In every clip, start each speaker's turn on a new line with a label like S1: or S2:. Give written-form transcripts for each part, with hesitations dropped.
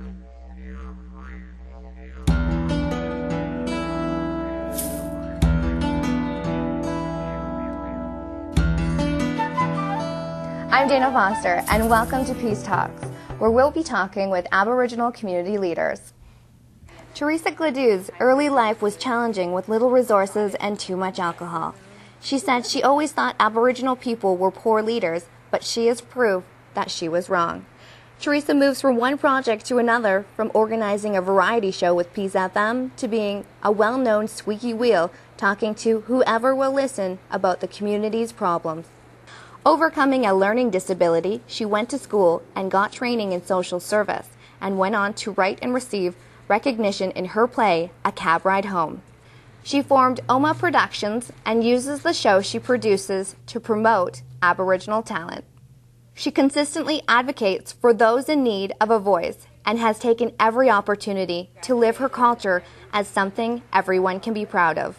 S1: I'm Dana Foster, and welcome to Peace Talks, where we'll be talking with Aboriginal community leaders. Theresa Gladue's early life was challenging with little resources and too much alcohol. She said she always thought Aboriginal people were poor leaders, but she has proved that she was wrong. Theresa moves from one project to another, from organizing a variety show with Peace FM to being a well-known squeaky wheel talking to whoever will listen about the community's problems. Overcoming a learning disability, she went to school and got training in social service and went on to write and receive recognition in her play, A Cab Ride Home. She formed Oma Productions and uses the show she produces to promote Aboriginal talent. She consistently advocates for those in need of a voice and has taken every opportunity to live her culture as something everyone can be proud of.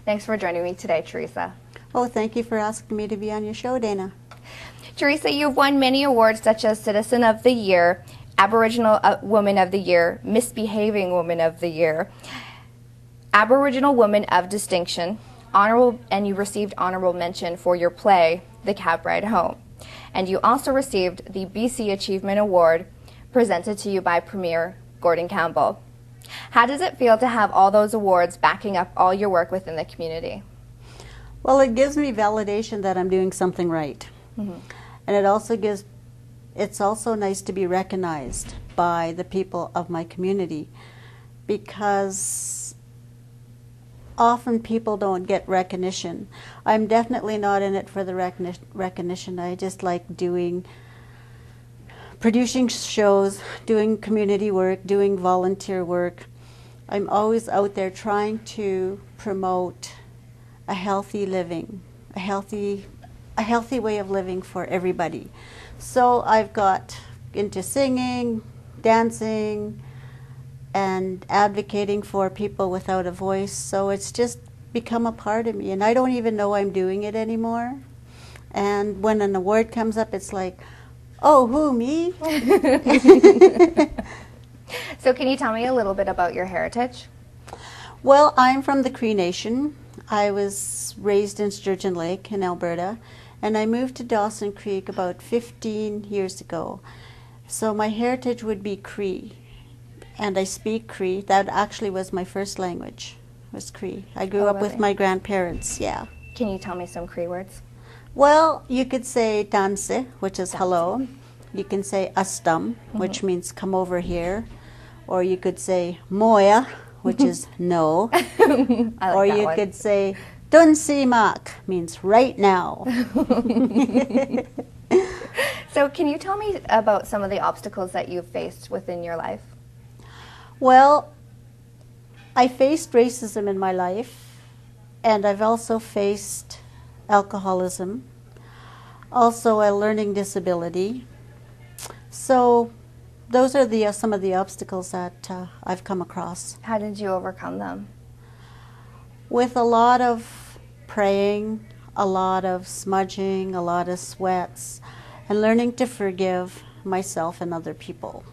S1: Thanks for joining me today, Theresa.
S2: Oh, thank you for asking me to be on your show, Dana.
S1: Theresa, you've won many awards such as Citizen of the Year, Aboriginal Woman of the Year, Misbehaving Woman of the Year, Aboriginal Woman of Distinction, and you received honorable mention for your play, The Cab Ride Home. And you also received the BC Achievement Award presented to you by Premier Gordon Campbell. How does it feel to have all those awards backing up all your work within the community?
S2: Well, it gives me validation that I'm doing something right. Mm-hmm. And it's also nice to be recognized by the people of my community, because often people don't get recognition. I'm definitely not in it for the recognition. I just like producing shows, doing community work, doing volunteer work. I'm always out there trying to promote a healthy living, a healthy way of living for everybody. So I've got into singing, dancing, and advocating for people without a voice. So it's just become a part of me, and I don't even know I'm doing it anymore. And when an award comes up, it's like, oh, who, me?
S1: So can you tell me a little bit about your heritage?
S2: Well, I'm from the Cree Nation. I was raised in Sturgeon Lake in Alberta, and I moved to Dawson Creek about 15 years ago. So my heritage would be Cree, and I speak Cree. That actually was my first language, was Cree. I grew up with my grandparents, yeah.
S1: Can you tell me some Cree words?
S2: Well, you could say danse, which is hello. You can say astam, which means come over here. Or you could say moya, which is no. Or you could say dunsimak, means right now.
S1: So can you tell me about some of the obstacles that you've faced within your life?
S2: Well, I faced racism in my life, and I've also faced alcoholism, also a learning disability. So those are some of the obstacles that I've come across.
S1: How did you overcome them?
S2: With a lot of praying, a lot of smudging, a lot of sweats, and learning to forgive myself and other people.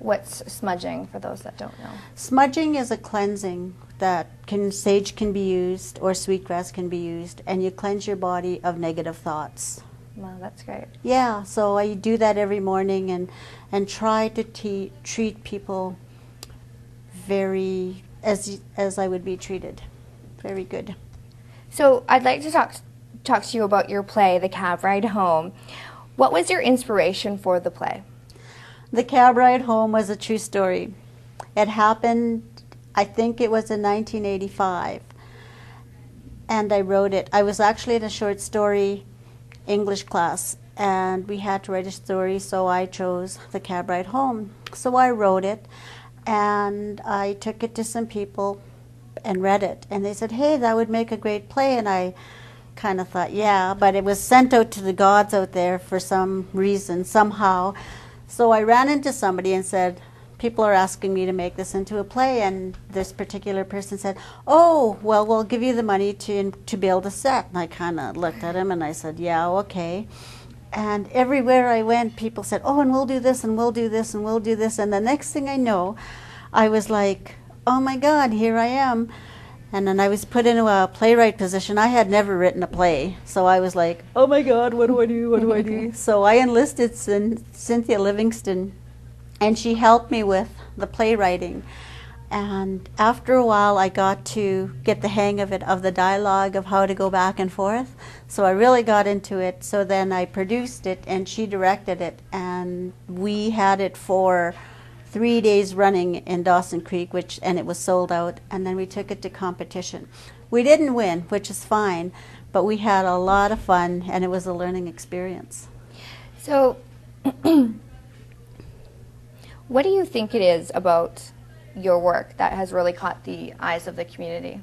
S1: What's smudging, for those that don't know?
S2: Smudging is a cleansing that sage can be used, or sweetgrass can be used, and you cleanse your body of negative thoughts.
S1: Wow, that's great.
S2: Yeah, so I do that every morning and try to treat people very as I would be treated. Very good.
S1: So I'd like to talk to you about your play, The Cab Ride Home. What was your inspiration for the play?
S2: The Cab Ride Home was a true story. It happened, I think it was in 1985, and I wrote it. I was actually in a short story English class, and we had to write a story, so I chose The Cab Ride Home. So I wrote it, and I took it to some people and read it, and they said, hey, that would make a great play, and I kind of thought, yeah, but it was sent out to the gods out there for some reason, somehow. So I ran into somebody and said, people are asking me to make this into a play, and this particular person said, oh, well, we'll give you the money to build a set. And I kind of looked at him and I said, yeah, okay. And everywhere I went, people said, oh, and we'll do this, and we'll do this, and we'll do this. And the next thing I know, I was like, oh my God, here I am. And then I was put into a playwright position. I had never written a play. So I was like, oh my God, what do I do, what do I do? So I enlisted Cynthia Livingston, and she helped me with the playwriting. And after a while, I got to get the hang of it, of the dialogue, of how to go back and forth. So I really got into it. So then I produced it, and she directed it. And we had it for 3 days running in Dawson Creek, and it was sold out. And then we took it to competition. We didn't win, which is fine, but we had a lot of fun, and it was a learning experience.
S1: So what do you think it is about your work that has really caught the eyes of the community?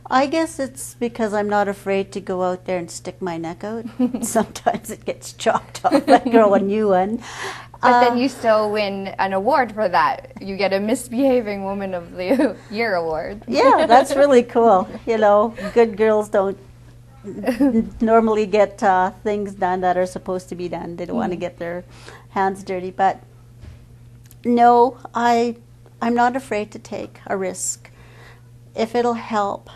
S2: I guess it's because I'm not afraid to go out there and stick my neck out. Sometimes it gets chopped off. I grow a new one.
S1: But then you still win an award for that. You get a Misbehaving Woman of the Year award.
S2: Yeah, that's really cool. You know, good girls don't normally get things done that are supposed to be done. They don't want to get their hands dirty. But no, I'm not afraid to take a risk. If it'll help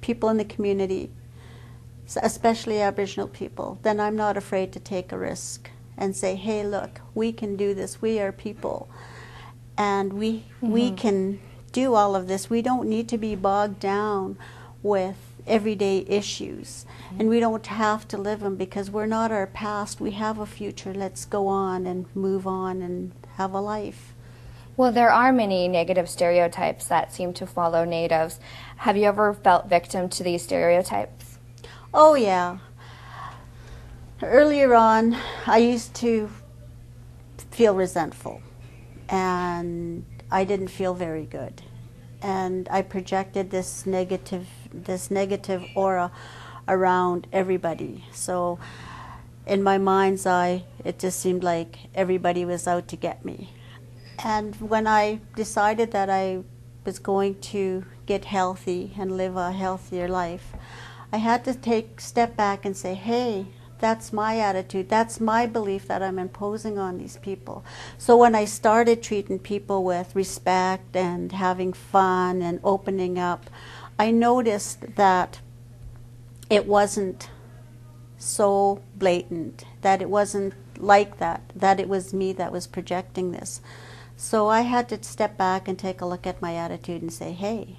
S2: people in the community, especially Aboriginal people, then I'm not afraid to take a risk and say, hey, look, we can do this. We are people. And we can do all of this. We don't need to be bogged down with everyday issues. And we don't have to live them because we're not our past. We have a future. Let's go on and move on and have a life.
S1: Well, there are many negative stereotypes that seem to follow Natives. Have you ever felt victim to these stereotypes?
S2: Oh, yeah. Earlier on, I used to feel resentful, and I didn't feel very good. And I projected this negative aura around everybody. So in my mind's eye, it just seemed like everybody was out to get me. And when I decided that I was going to get healthy and live a healthier life, I had to step back and say, hey, that's my attitude, that's my belief that I'm imposing on these people. So when I started treating people with respect and having fun and opening up, I noticed that it wasn't so blatant, that it wasn't like that it was me that was projecting this. So I had to step back and take a look at my attitude and say, hey,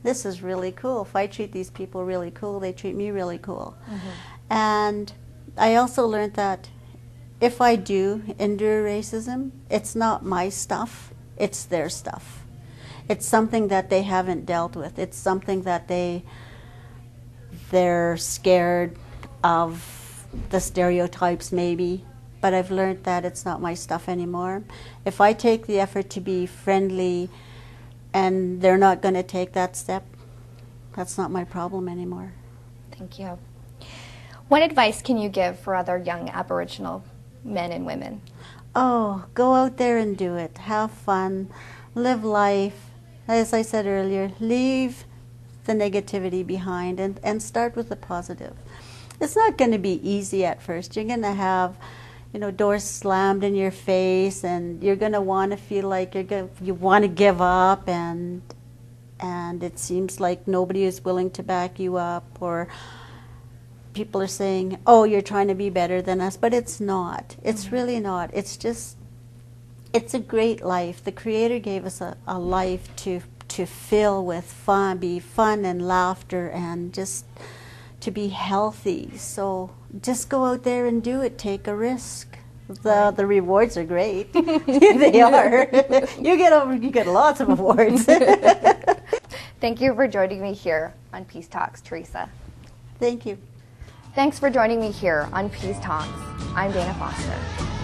S2: this is really cool. If I treat these people really cool, they treat me really cool. And I also learned that if I do endure racism, it's not my stuff, it's their stuff. It's something that they haven't dealt with. It's something that they're scared of, the stereotypes maybe. But I've learned that it's not my stuff anymore. If I take the effort to be friendly and they're not going to take that step, that's not my problem anymore.
S1: Thank you. What advice can you give for other young Aboriginal men and women?
S2: Oh, go out there and do it. Have fun. Live life. As I said earlier, leave the negativity behind and start with the positive. It's not going to be easy at first. You're going to have, doors slammed in your face, and you're going to want to feel like you want to give up, and it seems like nobody is willing to back you up, or people are saying, oh, you're trying to be better than us, but it's not. It's really not. It's a great life. The Creator gave us a life to fill with fun, be fun and laughter, and just to be healthy. So just go out there and do it. Take a risk. The rewards are great. They are. You get lots of awards.
S1: Thank you for joining me here on Peace Talks, Theresa.
S2: Thank you.
S1: Thanks for joining me here on Peace Talks. I'm Dana Foster.